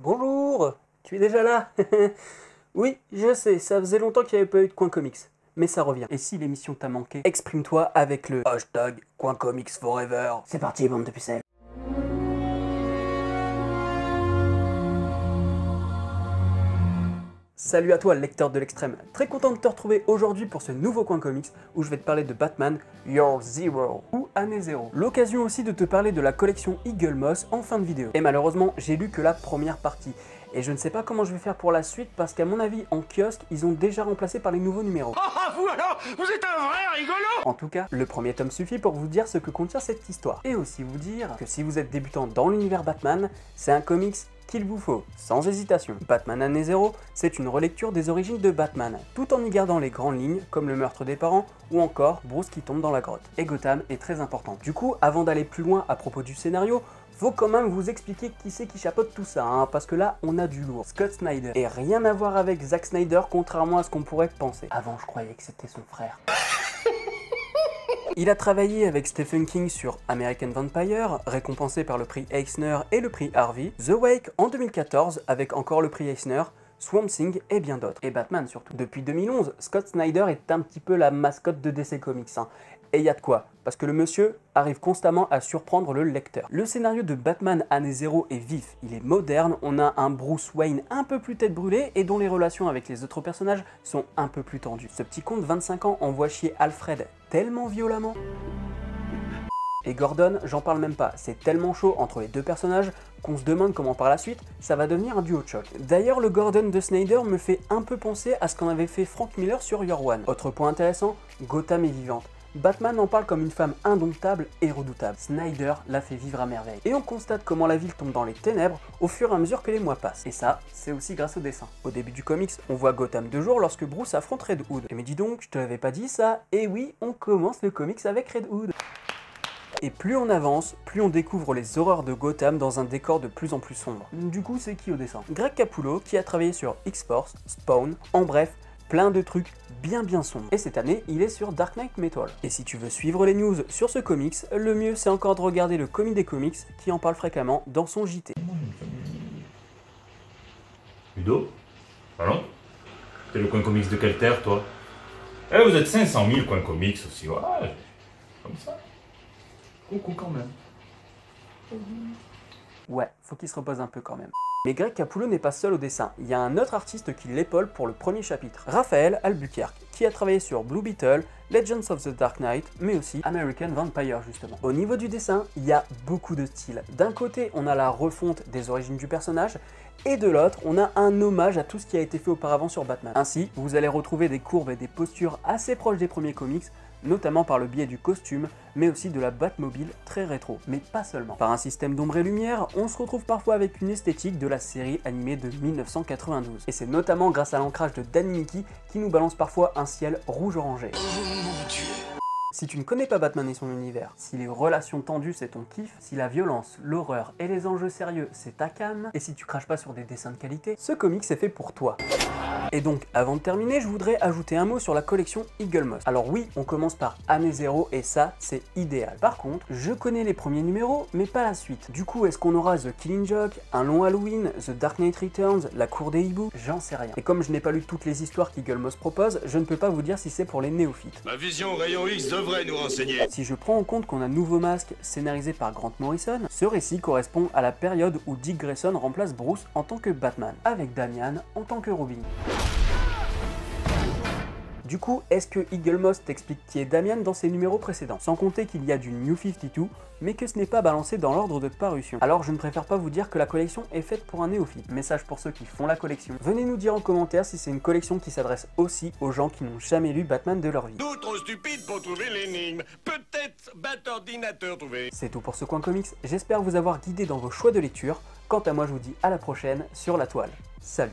Bonjour, tu es déjà là? Oui, je sais, ça faisait longtemps qu'il n'y avait pas eu de Coin Comics, mais ça revient. Et si l'émission t'a manqué, exprime-toi avec le hashtag Coin Comics Forever. C'est parti, bande de pucelles. Salut à toi, lecteur de l'extrême. Très content de te retrouver aujourd'hui pour ce nouveau Coin Comics où je vais te parler de Batman Year Zero ou Année Zéro. L'occasion aussi de te parler de la collection Eagle Moss en fin de vidéo. Et malheureusement, j'ai lu que la première partie. Et je ne sais pas comment je vais faire pour la suite parce qu'à mon avis, en kiosque, ils ont déjà remplacé par les nouveaux numéros. Ah, vous alors, vous êtes un vrai rigolo! En tout cas, le premier tome suffit pour vous dire ce que contient cette histoire. Et aussi vous dire que si vous êtes débutant dans l'univers Batman, c'est un comics qu'il vous faut, sans hésitation. Batman Année Zéro, c'est une relecture des origines de Batman, tout en y gardant les grandes lignes, comme le meurtre des parents, ou encore Bruce qui tombe dans la grotte. Et Gotham est très important. Du coup, avant d'aller plus loin à propos du scénario, faut quand même vous expliquer qui c'est qui chapeaute tout ça, hein, parce que là, on a du lourd. Scott Snyder. Et rien à voir avec Zack Snyder, contrairement à ce qu'on pourrait penser. Avant, je croyais que c'était son frère. Il a travaillé avec Stephen King sur American Vampire, récompensé par le prix Eisner et le prix Harvey, The Wake en 2014 avec encore le prix Eisner, Swamp Thing et bien d'autres. Et Batman surtout. Depuis 2011, Scott Snyder est un petit peu la mascotte de DC Comics. Hein. Et il y a de quoi, parce que le monsieur arrive constamment à surprendre le lecteur. Le scénario de Batman Année Zéro est vif, il est moderne, on a un Bruce Wayne un peu plus tête brûlée et dont les relations avec les autres personnages sont un peu plus tendues. Ce petit con de 25 ans envoie chier Alfred tellement violemment. Et Gordon, j'en parle même pas, c'est tellement chaud entre les deux personnages qu'on se demande comment par la suite ça va devenir un duo de choc. D'ailleurs, le Gordon de Snyder me fait un peu penser à ce qu'en avait fait Frank Miller sur Year One. Autre point intéressant, Gotham est vivante. Batman en parle comme une femme indomptable et redoutable. Snyder la fait vivre à merveille. Et on constate comment la ville tombe dans les ténèbres au fur et à mesure que les mois passent. Et ça, c'est aussi grâce au dessin. Au début du comics, on voit Gotham de jour lorsque Bruce affronte Red Hood. Et mais dis donc, je te l'avais pas dit ça. Et oui, on commence le comics avec Red Hood. Et plus on avance, plus on découvre les horreurs de Gotham dans un décor de plus en plus sombre. Du coup, c'est qui au dessin? Greg Capullo, qui a travaillé sur X-Force, Spawn, en bref, plein de trucs bien sombres. Et cette année, il est sur Dark Knight Metal. Et si tu veux suivre les news sur ce comics, le mieux c'est encore de regarder le Comic des Comics qui en parle fréquemment dans son JT. Ludo? Allons? T'es le coin comics de quelle terre, toi? Eh, vous êtes 500 000 coins comics aussi, ouais. Comme ça. Coucou quand même. Ouais, faut qu'il se repose un peu quand même. Mais Greg Capullo n'est pas seul au dessin, il y a un autre artiste qui l'épaule pour le premier chapitre, Raphaël Albuquerque, qui a travaillé sur Blue Beetle, Legends of the Dark Knight, mais aussi American Vampire justement. Au niveau du dessin, il y a beaucoup de styles. D'un côté, on a la refonte des origines du personnage, et de l'autre, on a un hommage à tout ce qui a été fait auparavant sur Batman. Ainsi, vous allez retrouver des courbes et des postures assez proches des premiers comics, notamment par le biais du costume, mais aussi de la Batmobile très rétro, mais pas seulement. Par un système d'ombre et lumière, on se retrouve parfois avec une esthétique de la série animée de 1992. Et c'est notamment grâce à l'ancrage de Danny Miki qui nous balance parfois un ciel rouge-orangé. Si tu ne connais pas Batman et son univers, si les relations tendues c'est ton kiff, si la violence, l'horreur et les enjeux sérieux c'est ta came, et si tu craches pas sur des dessins de qualité, ce comic est fait pour toi. Et donc, avant de terminer, je voudrais ajouter un mot sur la collection Eagle Moss. Alors oui, on commence par Année Zéro et ça, c'est idéal. Par contre, je connais les premiers numéros, mais pas la suite. Du coup, est-ce qu'on aura The Killing Joke, un long Halloween, The Dark Knight Returns, La Cour des Hiboux? J'en sais rien. Et comme je n'ai pas lu toutes les histoires qu'Eagle Moss propose, je ne peux pas vous dire si c'est pour les néophytes. Ma vision rayon X devrait nous renseigner. Si je prends en compte qu'on a Nouveau Masque scénarisé par Grant Morrison, ce récit correspond à la période où Dick Grayson remplace Bruce en tant que Batman, avec Damian en tant que Robin. Du coup, est-ce que Eagle Moss t'explique qui est Damian dans ses numéros précédents? Sans compter qu'il y a du New 52, mais que ce n'est pas balancé dans l'ordre de parution. Alors je ne préfère pas vous dire que la collection est faite pour un néophyte. Message pour ceux qui font la collection. Venez nous dire en commentaire si c'est une collection qui s'adresse aussi aux gens qui n'ont jamais lu Batman de leur vie. Nous trop stupides pour trouver l'énigme. Peut-être ordinateur trouvé. C'est tout pour ce Coin Comics, j'espère vous avoir guidé dans vos choix de lecture. Quant à moi, je vous dis à la prochaine sur la toile. Salut!